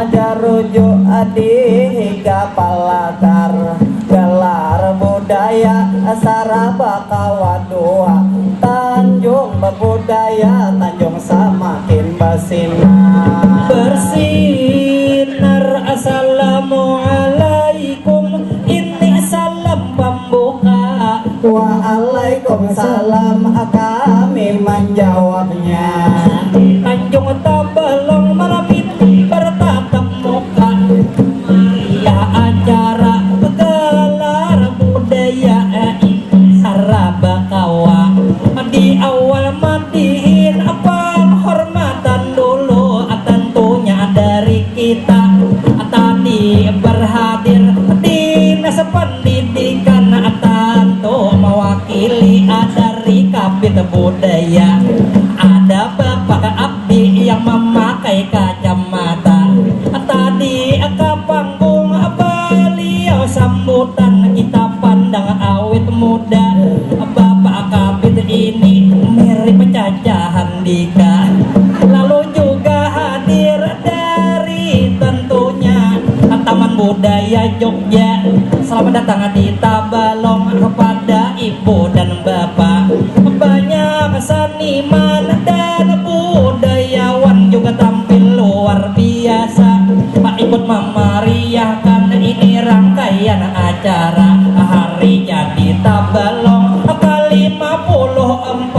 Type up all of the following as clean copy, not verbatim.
aja rujuk adi kapalakar gelar budaya Sarabaka dua Tanjung berbudaya Tanjung samakin bersinar bersinar. Assalamualaikum ini salam pembuka. Waalaikumsalam kami menjawabnya. Tanjung Tabalong malam ini bertatap muka. Ya acara gelar budaya Sarabakawa di awal mandiin penghormatan dulu tentunya dari kita tadi berhadir dinas pendidikan tentu mewakili dari kabit budaya ada Bapak Abdi yang memakai kacamata tadi ke panggung beliau sambutan kita pandang awet muda Bapak Kabit ini mirip cacahan Dika. Lalu juga hadir dari tentunya Taman Budaya Jogja. Selamat datang di Tabalong kepada Ibu dan Bapak. Banyak seniman dan budayawan juga tampil luar biasa. Pak ikut memeriahkan ini rangkaian acara hari jadi Tabalong ke-54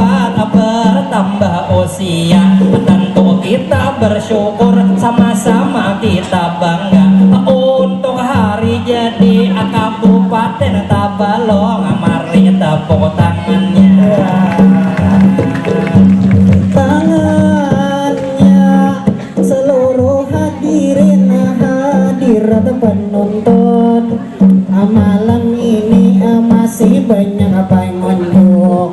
bertambah usia. Tentu kita bersyukur sama-sama kita bangga untuk hari jadi Kabupaten Tabalong. Mari tepuk tangannya. Tangannya seluruh hadirin hadir penonton. Malam ini masih banyak apa yang ngonjong.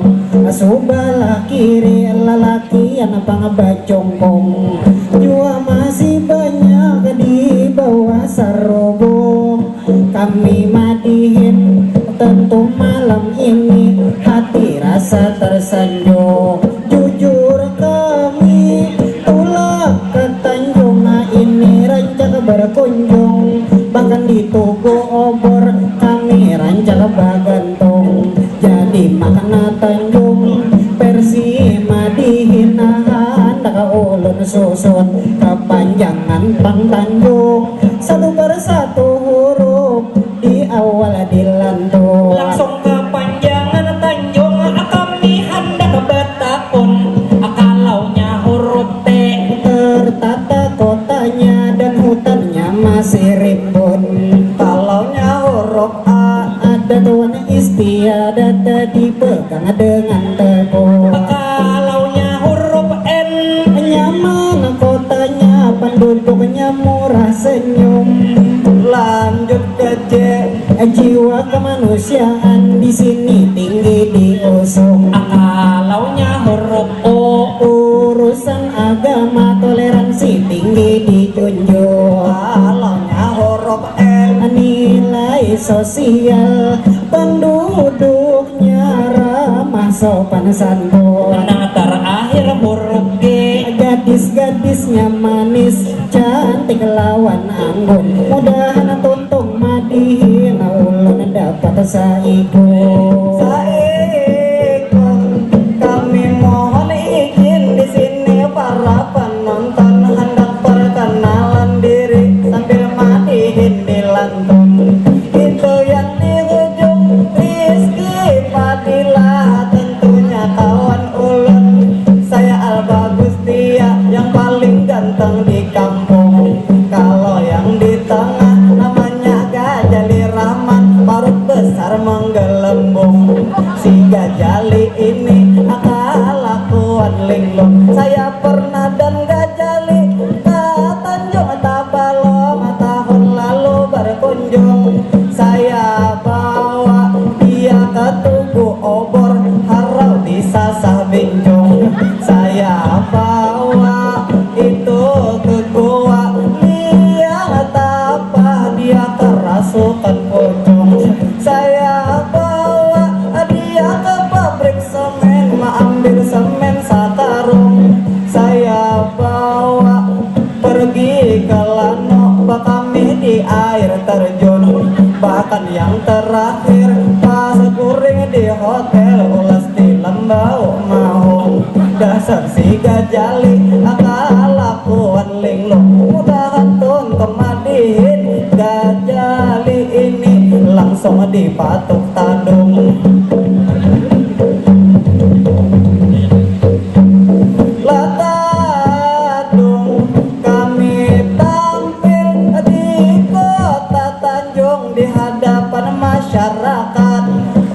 Sebelah kiri lalaki yang bacongkong. Juga masih banyak di bawah sarobong. Kami madihin tentu malam ini hati rasa tersanjung. Jujur kami tulak ke Tanjung ini rancak berkunjung. Bahkan di Tugu Obor kami rancak bagantong. Jadi makna Tanjung versi madihinahan dak ulun susun kepanjangan Pang Tanjung satu persatu huruf di awal dilantung. Langsung kepanjangan Tanjung kami hendak bertakun kalaunya huruf T tertata kotanya dan hutannya masih rimbun. Kalaunya huruf A ada tuan istiadat dipegang dengan teguh. Kalaunya huruf N nyaman kotanya penduduknya murah senyum. Lanjut ke J jiwa kemanusiaan di sini tinggi diusung. Kalaunya huruf O urusan agama toleransi tinggi dijunjung. Kalaunya huruf M nilai sosial penduduknya ramah sopan santun. Nah terakhir huruf G gadis-gadisnya manis cantik lawan anggun. Mudahan tuntung madihin ulun dapat saikun. Kami mohon izin di sini para penonton hendak perkenalan diri sambil madihin di lantung. Itu yang di ujung Rizky Fadilah tentunya kawan ulun. Saya Alba Gustia yang paling ganteng di kampung. Kalau yang di tengah namanya Gajali Rahman, parut besar menggelembung. Kelano kami di air terjun. Bahkan yang terakhir pas kuring di hotel ulas di Lembau Mahung. Dasar si gajali akalakuan linglung mudahan tuntung madihin gajali ini langsung dipatuk tandung. Latadung kami tampil di kota Tanjung di hadapan masyarakat.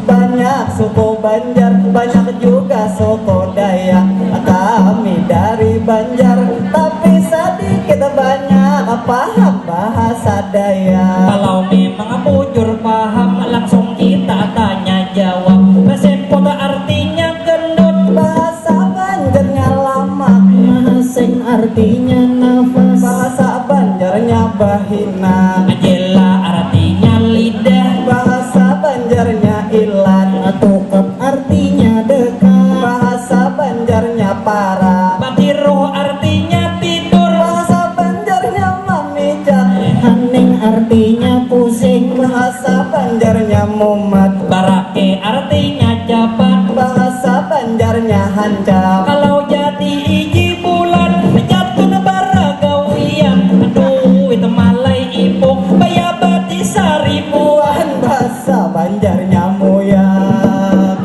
Banyak suku Banjar, banyak juga suku Dayak. Kami dari Banjar, tapi sedikit banyak paham bahasa Dayak. Kalau memang bujur paham langsung kita tanya jawab. Bahasa artinya gendut, Bahasa Banjarnya lama, Mahaseng artinya nafas, bahasa Banjarnya bahina, Ajela artinya lidah, bahasa Banjarnya ilat, Tukap artinya dekat, bahasa Banjarnya parah, Bakiruh artinya tidur, bahasa Banjarnya memijat, Haning artinya pusing, bahasa Banjarnya mumet, Barake artinya jabat. bahasa Banjarnya hancap. Kalau jadi iji bulan jatuh baragawian. Aduh itu malai ibu bayabati seribuan. Bahasa Banjarnya muyak.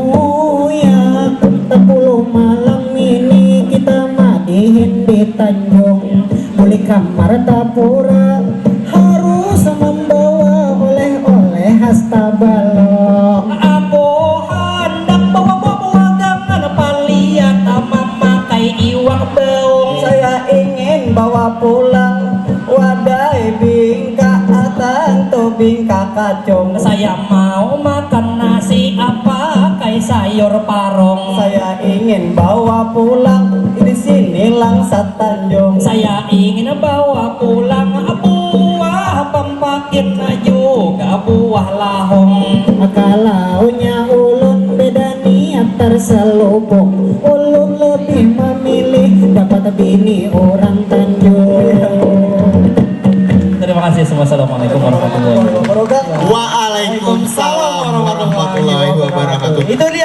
Lamuyak 10 malam ini kita madihin di Tanjung. Beli kamar tapura harus membawa oleh-oleh khas Tabalong. Aku hendak bawa buagangan paliat memakai iwak beung. Saya ingin bawa pulang wadai bingka tentu bingka kacung. Saya mau makan nasi apa kayak sayur parong. Saya ingin bawa pulang di sini Langsat Tanjung. Saya ingin bawa pulang buah pampakin juga buah lahong. Kalaunya ulun beda niat terselubung, ulun lebih memilih dapat bini orang Tanjung. Terima kasih semua. Assalamualaikum warahmatullahi wabarakatuh. Wabarakatuh. Waalaikumsalam warahmatullahi wabarakatuh. Itu dia.